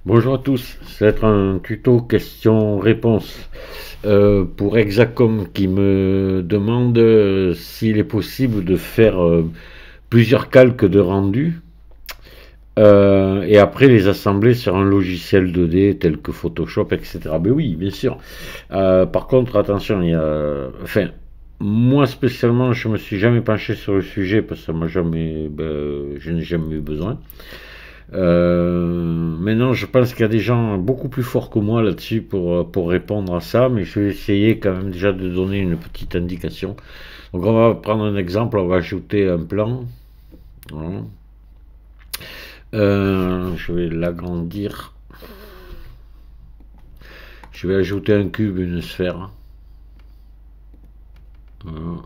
Bonjour à tous, ça va être un tuto questions-réponses pour Exacom qui me demande s'il est possible de faire plusieurs calques de rendu et après les assembler sur un logiciel 2D tel que Photoshop, etc. Mais oui, bien sûr. Par contre, attention, enfin, moi spécialement, je me suis jamais penché sur le sujet parce que ça m'a jamais, je n'ai jamais eu besoin. Maintenant, je pense qu'il y a des gens beaucoup plus forts que moi là-dessus pour répondre à ça, mais je vais essayer quand même déjà de donner une petite indication. Donc, on va prendre un exemple, on va ajouter un plan. Voilà. Je vais l'agrandir. Je vais ajouter un cube, une sphère. Voilà.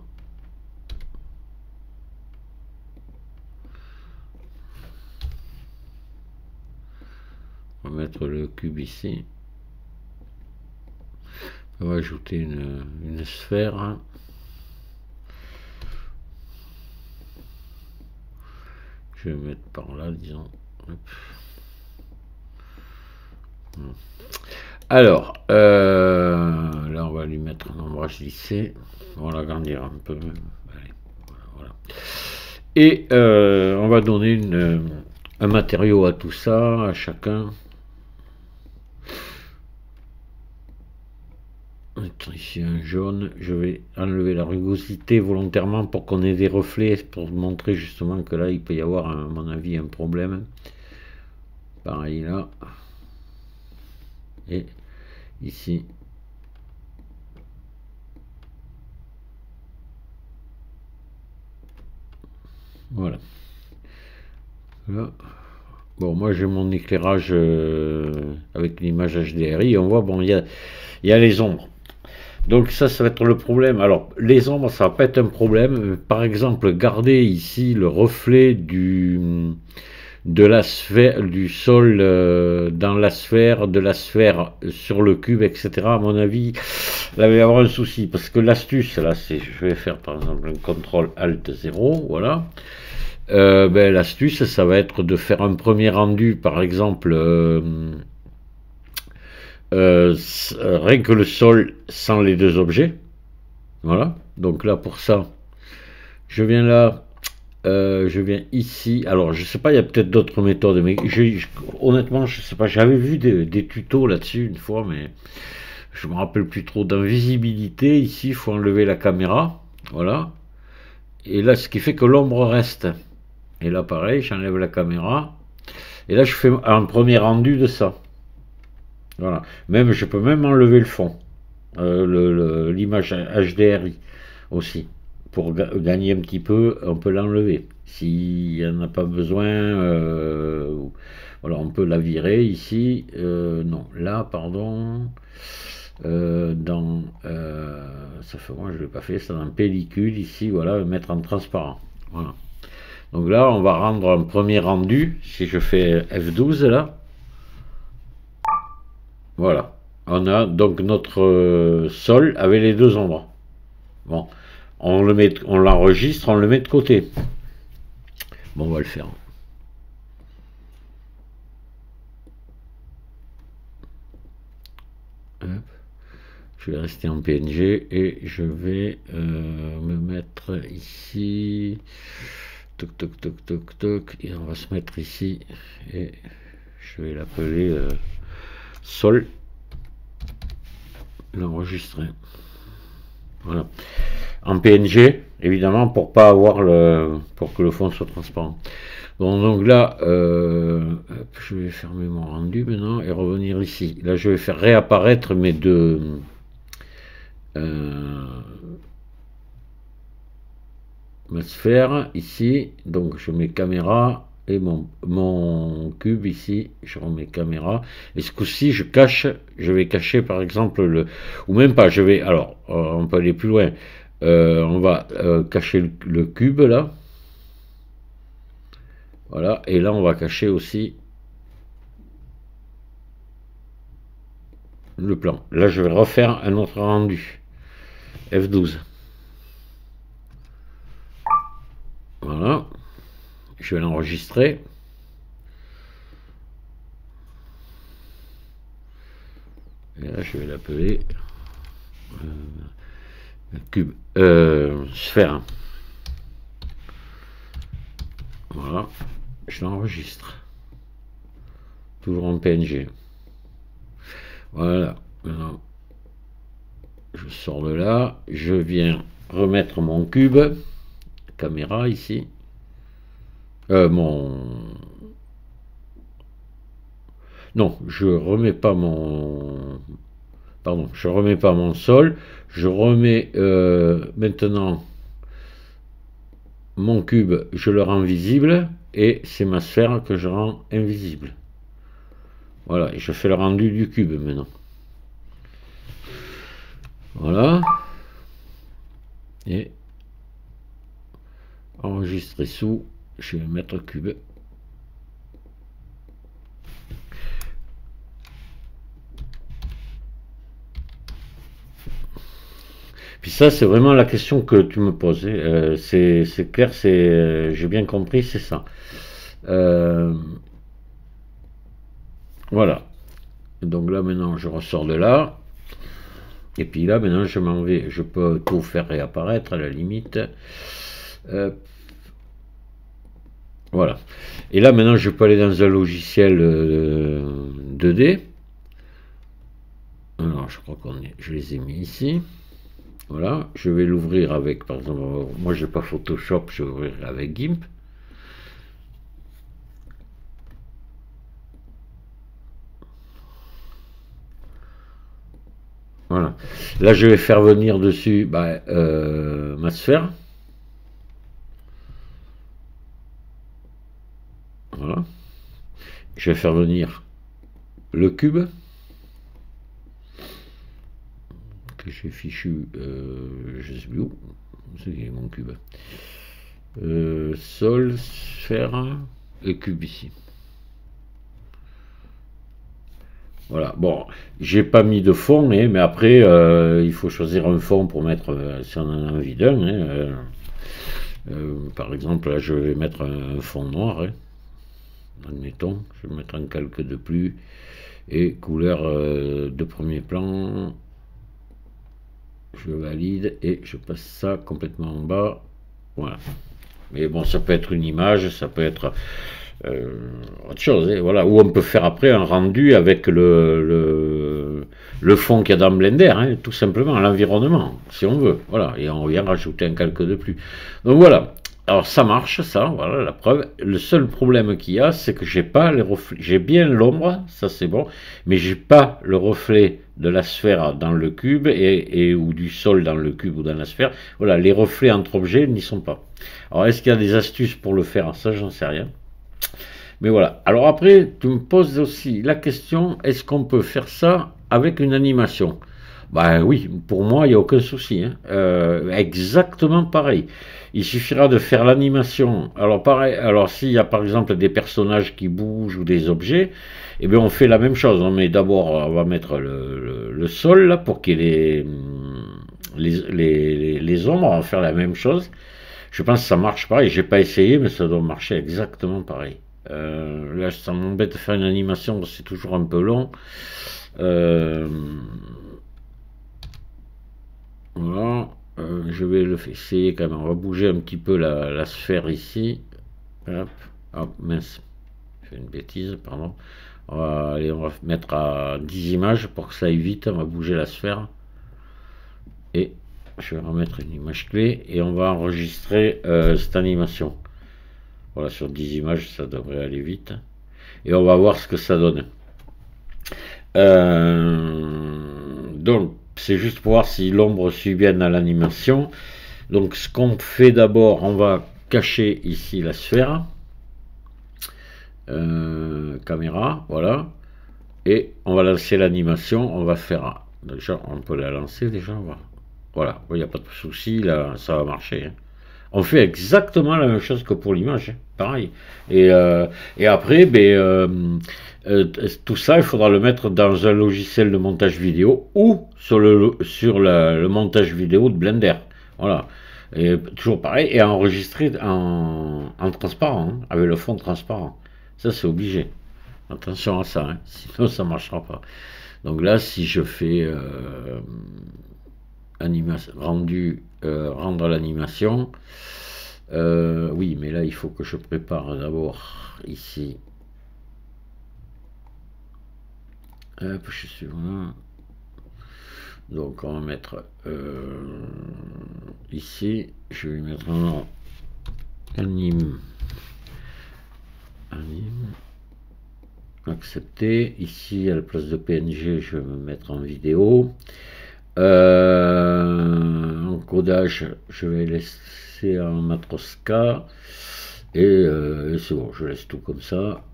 On va mettre le cube ici. On va ajouter une sphère. Je vais mettre par là, disons. Hop. Alors, là, on va lui mettre un ombrage lissé. On va l'agrandir un peu. Allez, voilà. Et on va donner un matériau à tout ça, à chacun. Mettre ici un jaune. Je vais enlever la rugosité volontairement pour qu'on ait des reflets, pour montrer justement que là, il peut y avoir, à mon avis, un problème. Pareil là. Et ici. Voilà. Là. Bon, moi j'ai mon éclairage avec l'image HDRI. On voit, bon, il y a les ombres. Donc ça va être le problème. Alors, les ombres, ça va pas être un problème. Par exemple, garder ici le reflet de la sphère, du sol dans la sphère, de la sphère sur le cube, etc. À mon avis, là, il va y avoir un souci. Parce que l'astuce, là, c'est, je vais faire par exemple un CTRL ALT 0, voilà. L'astuce, ça va être de faire un premier rendu, par exemple, rien que le sol sans les deux objets. Voilà. Donc là, pour ça, je viens là, je viens ici. Alors, je sais pas, il y a peut-être d'autres méthodes, mais honnêtement, je sais pas. J'avais vu des tutos là-dessus une fois, mais je me rappelle plus trop. Dans visibilité, ici, il faut enlever la caméra. Voilà. Et là, ce qui fait que l'ombre reste. Et là, pareil, j'enlève la caméra. Et là, je fais un premier rendu de ça. Voilà. Même, je peux même enlever le fond, l'image HDRI aussi. Pour gagner un petit peu, on peut l'enlever. S'il n'y en a pas besoin, voilà, on peut la virer ici. Non, là, pardon. Ça fait moi, je ne l'ai pas fait, ça dans pellicule ici, voilà, mettre en transparent. Voilà. Donc là, on va rendre un premier rendu. Si je fais F12 là, voilà. On a donc notre sol avec les deux ombres. Bon, on l'enregistre, on le met de côté. Bon, on va le faire. Hop. Je vais rester en PNG et je vais me mettre ici. Toc toc toc toc toc. Et on va se mettre ici. Et je vais l'appeler sol. L'enregistrer. Voilà. En PNG, évidemment, pour pas avoir pour que le fond soit transparent. Donc là, je vais fermer mon rendu maintenant et revenir ici. Là, je vais faire réapparaître mes deux ma sphère ici. Donc je mets caméra et mon cube ici. Je remets caméra. Et ce coup-ci, je vais cacher par exemple ou même pas. Je vais, alors, on peut aller plus loin. On va cacher le cube là. Voilà, et là on va cacher aussi le plan. Là je vais refaire un autre rendu. F12. Voilà. Je vais l'enregistrer. Et là, je vais l'appeler cube, sphère. Voilà, je l'enregistre. Toujours en PNG. Voilà, maintenant, je sors de là, je viens remettre mon cube, caméra ici, non, je remets pas mon, pardon, je remets pas mon sol, je remets maintenant mon cube, je le rends visible, et c'est ma sphère que je rends invisible. Voilà, et je fais le rendu du cube maintenant. Voilà. Et enregistrer sous, je vais mettre cube. Puis ça, c'est vraiment la question que tu me poses. C'est clair, j'ai bien compris, c'est ça. Voilà. Donc là, maintenant, je ressors de là. Et puis là, maintenant, je m'en vais. Je peux tout faire réapparaître à la limite. Voilà. Et là, maintenant, je peux aller dans un logiciel 2D. Alors, je crois je les ai mis ici. Voilà. Je vais l'ouvrir avec, par exemple, moi, j'ai pas Photoshop, je vais ouvrir avec GIMP. Voilà. Là, je vais faire venir dessus ma sphère. Voilà. Je vais faire venir le cube que j'ai fichu, je sais plus où, c'est mon cube. Sol, sphère et cube ici. Voilà, bon, j'ai pas mis de fond, mais après, il faut choisir un fond pour mettre, si on en a envie d'un. Par exemple, là, je vais mettre un fond noir. Admettons, je vais mettre un calque de plus et couleur de premier plan. Je valide et je passe ça complètement en bas. Voilà. Mais bon, ça peut être une image, ça peut être autre chose. Voilà. Ou on peut faire après un rendu avec le fond qu'il y a dans Blender, tout simplement, l'environnement, si on veut. Voilà. Et on vient rajouter un calque de plus. Donc voilà. Alors ça marche, ça, voilà la preuve. Le seul problème qu'il y a, c'est que j'ai pas les reflets. J'ai bien l'ombre, ça c'est bon, mais j'ai pas le reflet de la sphère dans le cube ou du sol dans le cube ou dans la sphère. Voilà, les reflets entre objets n'y sont pas. Alors est-ce qu'il y a des astuces pour le faire? Ça, j'en sais rien. Mais voilà. Alors après, tu me poses aussi la question, est-ce qu'on peut faire ça avec une animation? Ben oui, pour moi, il n'y a aucun souci. Exactement pareil. Il suffira de faire l'animation. Alors pareil, alors s'il y a par exemple des personnages qui bougent ou des objets, eh bien on fait la même chose. On met d'abord, on va mettre le sol là pour qu'il y ait les ombres. On va faire la même chose. Je pense que ça marche pareil. J'ai pas essayé, mais ça doit marcher exactement pareil. Là, ça m'embête de faire une animation, c'est toujours un peu long. Voilà, je vais essayer quand même. On va bouger un petit peu la sphère ici. Hop, hop, mince, j'ai fait une bêtise, pardon. On va mettre à 10 images pour que ça aille vite. On va bouger la sphère. Et je vais remettre une image clé et on va enregistrer cette animation. Voilà, sur 10 images, ça devrait aller vite. Et on va voir ce que ça donne. Donc, c'est juste pour voir si l'ombre suit bien dans l'animation. Donc, ce qu'on fait d'abord, on va cacher ici la sphère. Caméra, voilà. Et on va lancer l'animation. On va faire... Déjà, on peut la lancer déjà. Voilà, il n'y a pas de souci, là, ça va marcher. On fait exactement la même chose que pour l'image, pareil. Et après, tout ça, il faudra le mettre dans un logiciel de montage vidéo ou sur le montage vidéo de Blender. Voilà. Et toujours pareil, et enregistrer en transparent, avec le fond transparent. Ça, c'est obligé. Attention à ça, sinon ça ne marchera pas. Donc là, si je fais rendre l'animation, oui, mais là, il faut que je prépare d'abord ici. Hop, je suis là. Donc on va mettre ici, je vais mettre un nom anime, accepter. Ici à la place de PNG, je vais me mettre en vidéo. Encodage, je vais laisser en Matroska et c'est bon, je laisse tout comme ça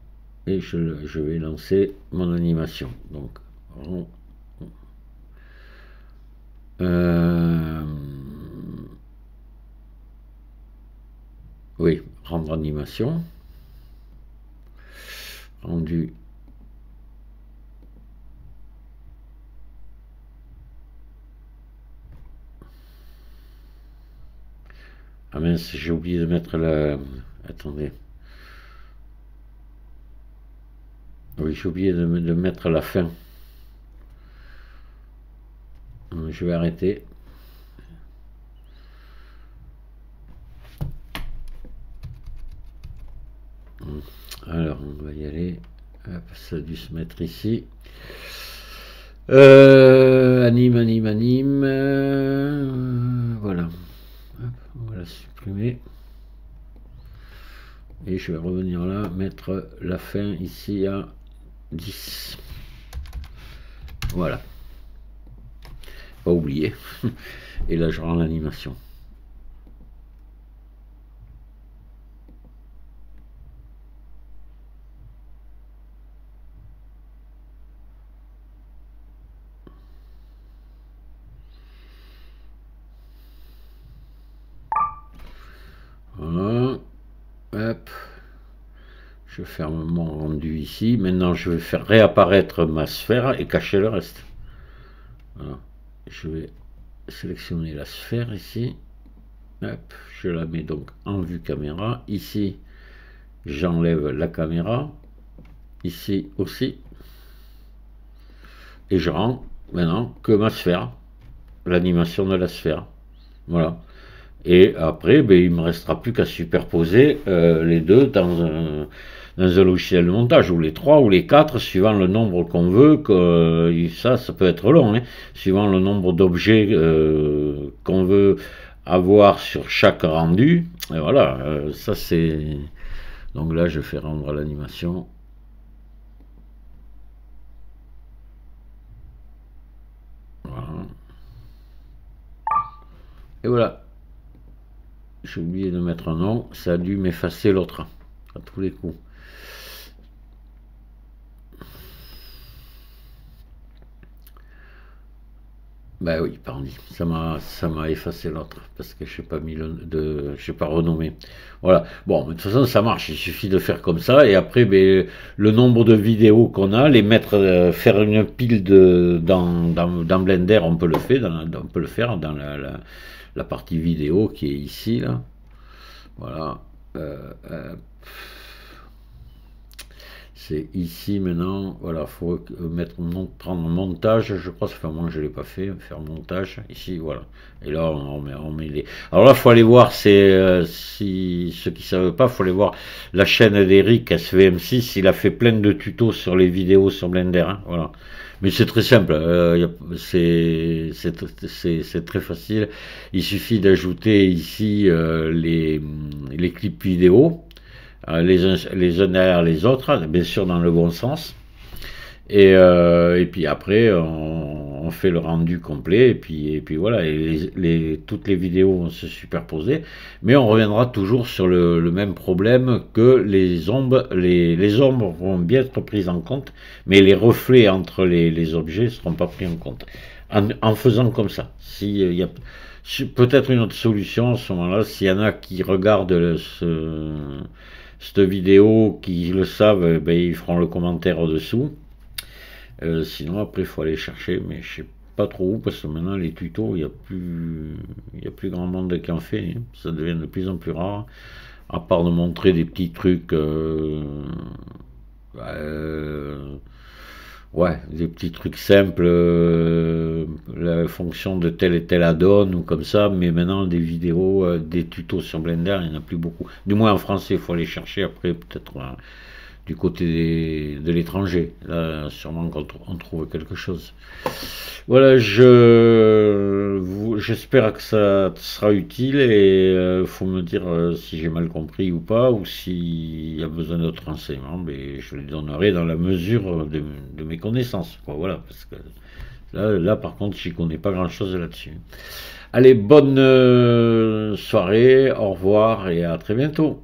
et je vais lancer mon animation. Donc oui, rendre animation, rendu. Ah mince, j'ai oublié de mettre la... Attendez. Oui, j'ai oublié de mettre la fin. Je vais arrêter. Alors, on va y aller. Hop, ça a dû se mettre ici. Anime. Voilà. Hop, on va la supprimer. Et je vais revenir là, mettre la fin ici à 10. Voilà. Pas oublier. Et là, je rends l'animation. Voilà. Hop. Je ferme mon rendu ici. Maintenant, je vais faire réapparaître ma sphère et cacher le reste. Voilà. Je vais sélectionner la sphère ici. Hop. Je la mets donc en vue caméra. Ici, j'enlève la caméra. Ici aussi. Et je rends maintenant que ma sphère. L'animation de la sphère. Voilà. Et après, ben, il ne me restera plus qu'à superposer les deux dans un logiciel de montage, ou les trois, ou les quatre, suivant le nombre qu'on veut. Ça peut être long, hein, suivant le nombre d'objets qu'on veut avoir sur chaque rendu. Et voilà, ça c'est... Donc là, je fais rendre l'animation. Voilà. Et voilà. J'ai oublié de mettre un nom, ça a dû m'effacer l'autre, à tous les coups. Bah oui, pardon, ça m'a effacé l'autre, parce que je n'ai pas mis j'ai pas renommé. Voilà, bon, de toute façon ça marche, il suffit de faire comme ça, et après, ben, le nombre de vidéos qu'on a, les mettre, faire une pile dans Blender, on peut le faire dans la partie vidéo qui est ici, là. Voilà. C'est ici maintenant. Voilà, faut prendre montage. Je crois, ça fait un moment que je l'ai pas fait. Faire montage ici, voilà. Et là, on met les. Alors là, faut aller voir. Si ceux qui savent pas, faut aller voir la chaîne d'Eric SVM6. Il a fait plein de tutos sur les vidéos sur Blender. Hein, voilà. Mais c'est très simple, c'est très facile. Il suffit d'ajouter ici les clips vidéo, les uns derrière les autres, bien sûr dans le bon sens. Et puis après, on fait le rendu complet, et puis voilà, et toutes les vidéos vont se superposer, mais on reviendra toujours sur le même problème que les ombres vont bien être prises en compte, mais les reflets entre les objets ne seront pas pris en compte. En faisant comme ça, s'il y a peut-être une autre solution à ce moment-là, s'il y en a qui regardent cette vidéo, qui le savent, ben, ils feront le commentaire au-dessous. Sinon après il faut aller chercher, mais je sais pas trop où, parce que maintenant les tutos, il y a plus grand monde qui en fait, hein. Ça devient de plus en plus rare, à part de montrer des petits trucs Ouais, des petits trucs simples, la fonction de tel et tel add-on ou comme ça, mais maintenant des vidéos, des tutos sur Blender, il n'y en a plus beaucoup. Du moins en français, il faut aller chercher après, peut-être du côté de l'étranger. Là, sûrement qu'on trouve quelque chose. Voilà, j'espère que ça te sera utile et faut me dire si j'ai mal compris ou pas, ou s'il y a besoin d'autres renseignements, mais je les donnerai dans la mesure de mes connaissances, quoi. Voilà, parce que là par contre, j'y connais pas grand-chose là-dessus. Allez, bonne soirée, au revoir et à très bientôt.